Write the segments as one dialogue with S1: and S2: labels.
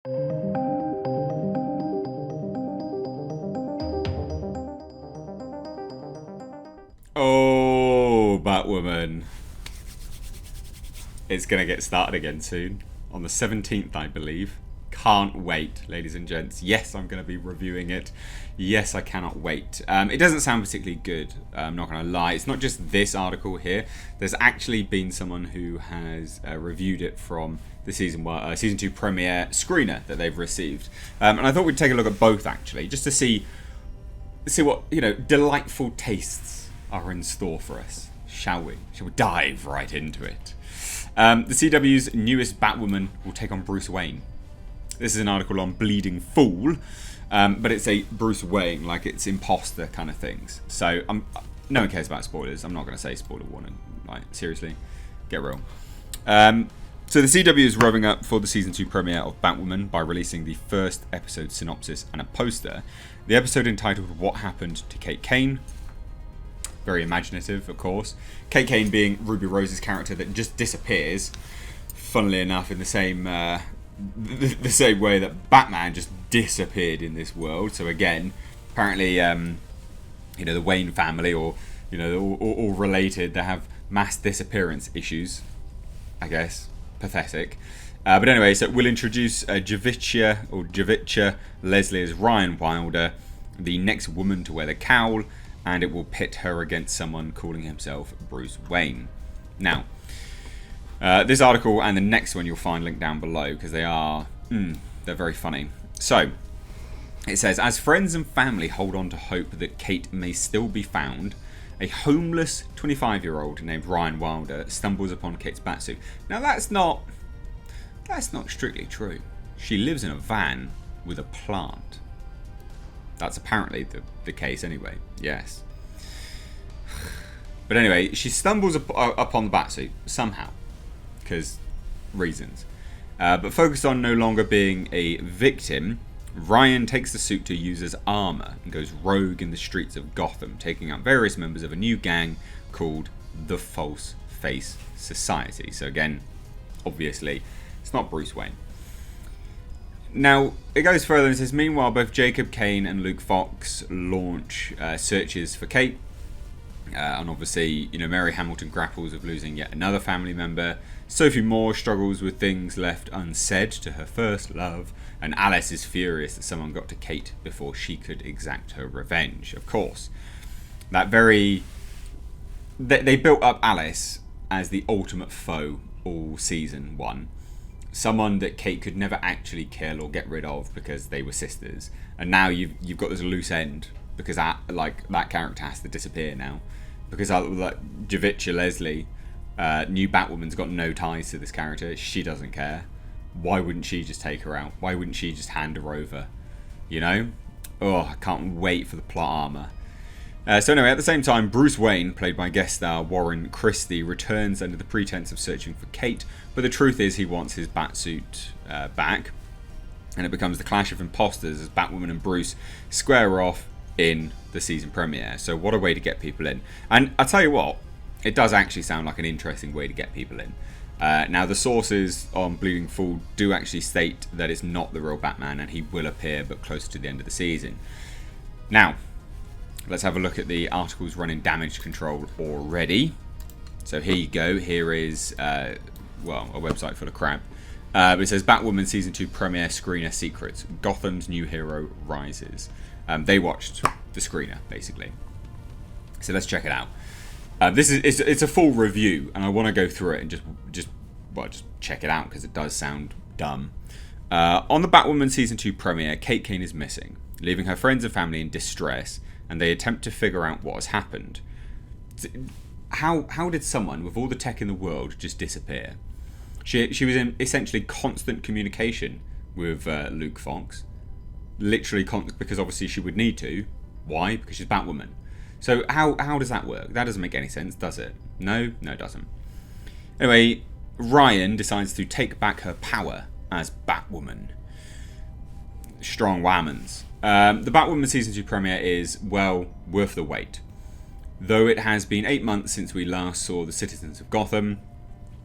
S1: Oh, Batwoman. It's going to get started again soon. On the 17th, I believe. Can't wait, ladies and gents. Yes, I'm going to be reviewing it. Yes, I cannot wait. It doesn't sound particularly good, I'm not going to lie. It's not just this article here. There's actually been someone who has reviewed it from the season 2 premiere screener that they've received. And I thought we'd take a look at both, actually, just to see what, delightful tastes are in store for us. Shall we? Shall we dive right into it? The CW's newest Batwoman will take on Bruce Wayne. This is an article on Bleeding Fool, but it's a Bruce Wayne, like it's imposter kind of things. So no one cares about spoilers. I'm not going to say spoiler warning. Like, seriously, get real. So the CW is revving up for the season 2 premiere of Batwoman by releasing the first episode synopsis and a poster. The episode entitled "What Happened to Kate Kane." Very imaginative, of course. Kate Kane being Ruby Rose's character that just disappears. Funnily enough, in the same way that Batman just disappeared in this world. So again, apparently, the Wayne family, or all related, they have mass disappearance issues. I guess pathetic. But anyway, so we'll introduce Javicia Leslie as Ryan Wilder, the next woman to wear the cowl, and it will pit her against someone calling himself Bruce Wayne. Now, this article and the next one you'll find linked down below, because they're very funny. So, it says, as friends and family hold on to hope that Kate may still be found, a homeless 25-year-old named Ryan Wilder stumbles upon Kate's batsuit. Now, that's not strictly true. She lives in a van with a plant. That's apparently the case anyway. Yes. But anyway, she stumbles upon the batsuit somehow. Because reasons. But focused on no longer being a victim, Ryan takes the suit to use as armor and goes rogue in the streets of Gotham, taking out various members of a new gang called the False Face Society. So again, obviously, it's not Bruce Wayne. Now, it goes further and says, meanwhile, both Jacob Kane and Luke Fox launch searches for Kate. And obviously, Mary Hamilton grapples with losing yet another family member. Sophie Moore struggles with things left unsaid to her first love. And Alice is furious that someone got to Kate before she could exact her revenge. Of course, they built up Alice as the ultimate foe all season 1. Someone that Kate could never actually kill or get rid of because they were sisters. And now you've got this loose end because that character has to disappear now. Because Javicia Leslie, new Batwoman's got no ties to this character. She doesn't care. Why wouldn't she just take her out? Why wouldn't she just hand her over? Oh, I can't wait for the plot armor. So anyway, at the same time, Bruce Wayne, played by guest star Warren Christie, returns under the pretense of searching for Kate, but the truth is he wants his Batsuit back, and it becomes the clash of imposters as Batwoman and Bruce square off in the season premiere. So what a way to get people in. And I'll tell you what, it does actually sound like an interesting way to get people in. Now, the sources on Bleeding Fool do actually state that it's not the real Batman, and he will appear, but closer to the end of the season. Now, let's have a look at the articles running damage control already. So here you go. Here is, a website full of crap. It says Batwoman Season 2 premiere screener secrets. Gotham's new hero rises. They watched the screener, basically. So let's check it out. It's a full review, and I want to go through it and just check it out because it does sound dumb. On the Batwoman Season 2 premiere, Kate Kane is missing, leaving her friends and family in distress, and they attempt to figure out what has happened. How did someone with all the tech in the world just disappear? She was in essentially constant communication with Luke Fox. Literally because obviously she would need to. Why? Because she's Batwoman. So how does that work? That doesn't make any sense, does it? No, it doesn't. Anyway, Ryan decides to take back her power as Batwoman. Strong whammons. The Batwoman Season 2 premiere is, well, worth the wait. Though it has been 8 months since we last saw the citizens of Gotham,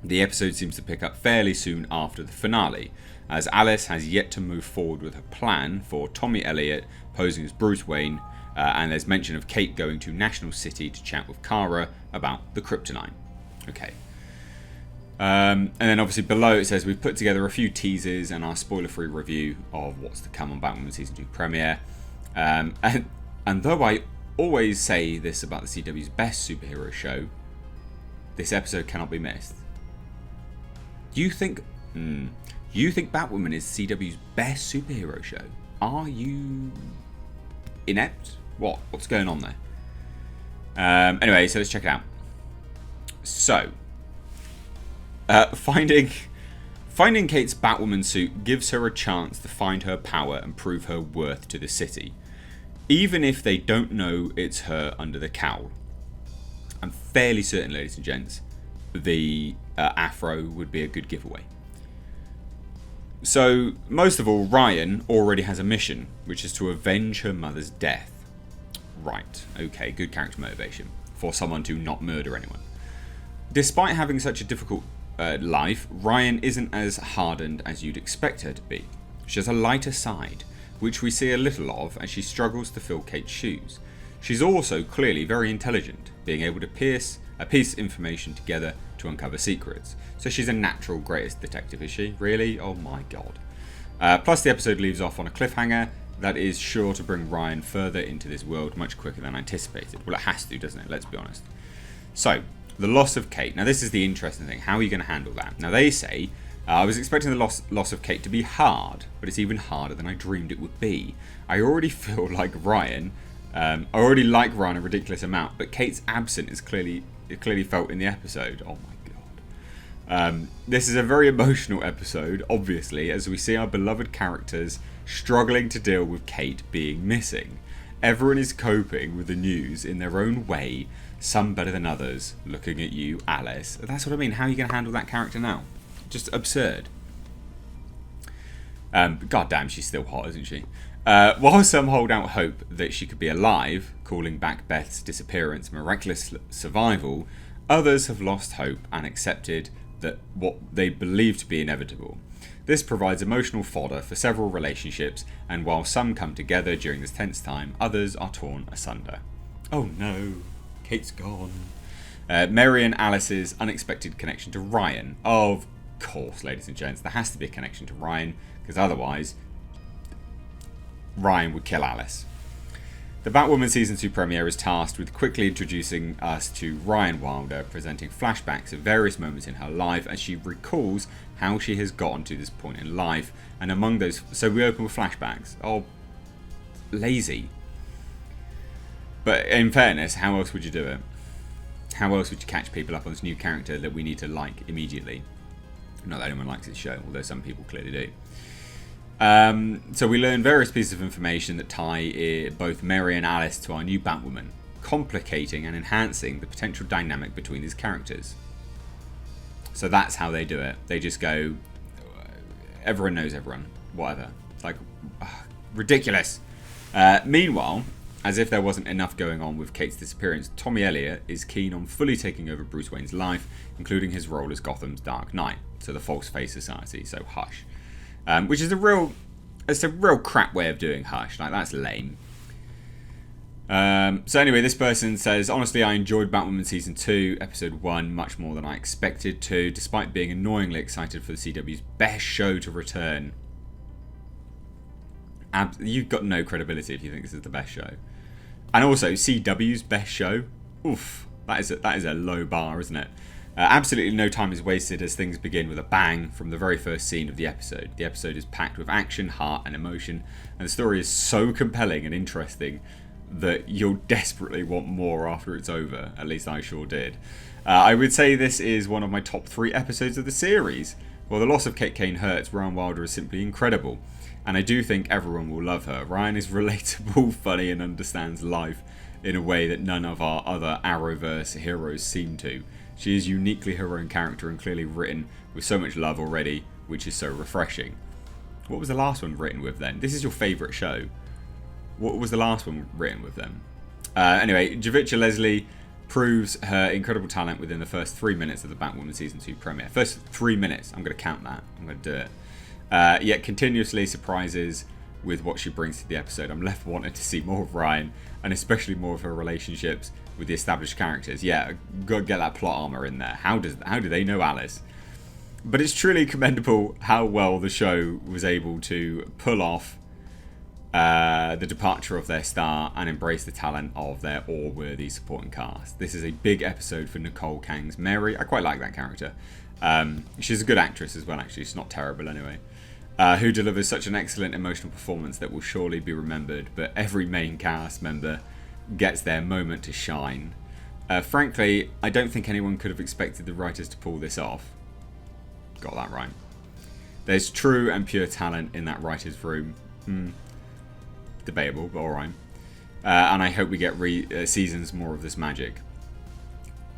S1: the episode seems to pick up fairly soon after the finale. as Alice has yet to move forward with her plan for Tommy Elliot posing as Bruce Wayne, and there's mention of Kate going to National City to chat with Kara about the kryptonite. Okay. And then obviously below it says we've put together a few teasers and our spoiler-free review of what's to come on Batwoman Season 2 premiere. And though I always say this about the CW's best superhero show, this episode cannot be missed. You think Batwoman is CW's best superhero show? Are you inept? What's going on there? Anyway, so let's check it out. So, finding Kate's Batwoman suit gives her a chance to find her power and prove her worth to the city, even if they don't know it's her under the cowl. I'm fairly certain, ladies and gents, the afro would be a good giveaway. So, most of all, Ryan already has a mission, which is to avenge her mother's death. Right, okay, good character motivation for someone to not murder anyone. Despite having such a difficult life, Ryan isn't as hardened as you'd expect her to be. She has a lighter side, which we see a little of as she struggles to fill Kate's shoes. She's also clearly very intelligent, being able to piece information together to uncover secrets. So she's a natural greatest detective, is she? Really? Oh my god. Plus the episode leaves off on a cliffhanger that is sure to bring Ryan further into this world much quicker than anticipated. Well, it has to, doesn't it? Let's be honest. So, the loss of Kate. Now this is the interesting thing. How are you going to handle that? Now they say, I was expecting the loss of Kate to be hard, but it's even harder than I dreamed it would be. I already feel like Ryan. I already like Ryan a ridiculous amount, but Kate's absence is clearly felt in the episode. Oh my god. This is a very emotional episode, obviously, as we see our beloved characters struggling to deal with Kate being missing. Everyone is coping with the news in their own way, some better than others. Looking at you, Alice. That's what I mean. How are you going to handle that character now? Just absurd. God damn, she's still hot, isn't she? While some hold out hope that she could be alive, calling back Beth's disappearance miraculous survival, others have lost hope and accepted that what they believe to be inevitable. This provides emotional fodder for several relationships, and while some come together during this tense time, others are torn asunder. Oh no, Kate's gone. Mary and Alice's unexpected connection to Ryan. Of course, ladies and gents, there has to be a connection to Ryan, because otherwise Ryan would kill Alice. The Batwoman Season 2 premiere is tasked with quickly introducing us to Ryan Wilder, presenting flashbacks of various moments in her life as she recalls how she has gotten to this point in life. And among those, so we open with flashbacks. Oh, lazy. But in fairness, how else would you do it? How else would you catch people up on this new character that we need to like immediately? Not that anyone likes this show, although some people clearly do. So we learn various pieces of information that tie both Mary and Alice to our new Batwoman, complicating and enhancing the potential dynamic between these characters. So that's how they do it. They just go, everyone knows everyone, whatever. Like, ridiculous. Meanwhile, as if there wasn't enough going on with Kate's disappearance, Tommy Elliot is keen on fully taking over Bruce Wayne's life, including his role as Gotham's Dark Knight, so the False Face Society, so Hush. Which is a real crap way of doing Hush. Like, that's lame. So anyway, this person says, honestly, I enjoyed Batwoman Season 2, Episode 1, much more than I expected to, despite being annoyingly excited for the CW's best show to return. You've got no credibility if you think this is the best show. And also, CW's best show? Oof, that is a low bar, isn't it? Absolutely no time is wasted as things begin with a bang from the very first scene of the episode. The episode is packed with action, heart and emotion, and the story is so compelling and interesting that you'll desperately want more after it's over. At least I sure did. I would say this is one of my top 3 episodes of the series. While the loss of Kate Kane hurts, Ryan Wilder is simply incredible, and I do think everyone will love her. Ryan is relatable, funny, and understands life in a way that none of our other Arrowverse heroes seem to. She is uniquely her own character and clearly written with so much love already, which is so refreshing. What was the last one written with then? This is your favourite show. What was the last one written with them? Anyway, Javicia Leslie proves her incredible talent within the first 3 minutes of the Batwoman Season 2 premiere. First 3 minutes. I'm going to count that. I'm going to do it. Yet continuously surprises with what she brings to the episode. I'm left wanting to see more of Ryan, and especially more of her relationships with the established characters. Yeah, gotta get that plot armor in there. How do they know Alice? But it's truly commendable how well the show was able to pull off the departure of their star and embrace the talent of their all-worthy supporting cast. This is a big episode for Nicole Kang's Mary. I quite like that character. She's a good actress as well, actually. She's not terrible anyway. Who delivers such an excellent emotional performance that will surely be remembered, but every main cast member gets their moment to shine. Frankly, I don't think anyone could have expected the writers to pull this off. Got that right. There's true and pure talent in that writer's room. Debatable, but alright. And I hope we get seasons more of this magic.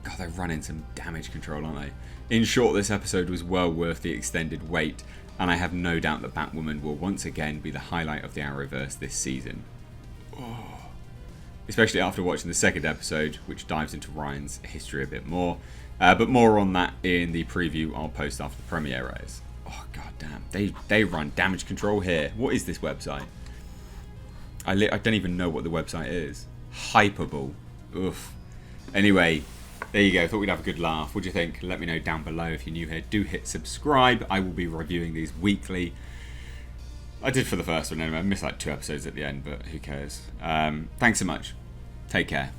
S1: God, they're running some damage control, aren't they? In short, this episode was well worth the extended wait, and I have no doubt that Batwoman will once again be the highlight of the Arrowverse this season. Oh. Especially after watching the second episode, which dives into Ryan's history a bit more. But more on that in the preview I'll post after the premiere airs. Oh, god damn. They run damage control here. What is this website? I don't even know what the website is. Hyperball. Oof. Anyway, there you go. Thought we'd have a good laugh. What do you think? Let me know down below if you're new here. Do hit subscribe. I will be reviewing these weekly. I did for the first one anyway. I missed like 2 episodes at the end, but who cares? Thanks so much. Take care.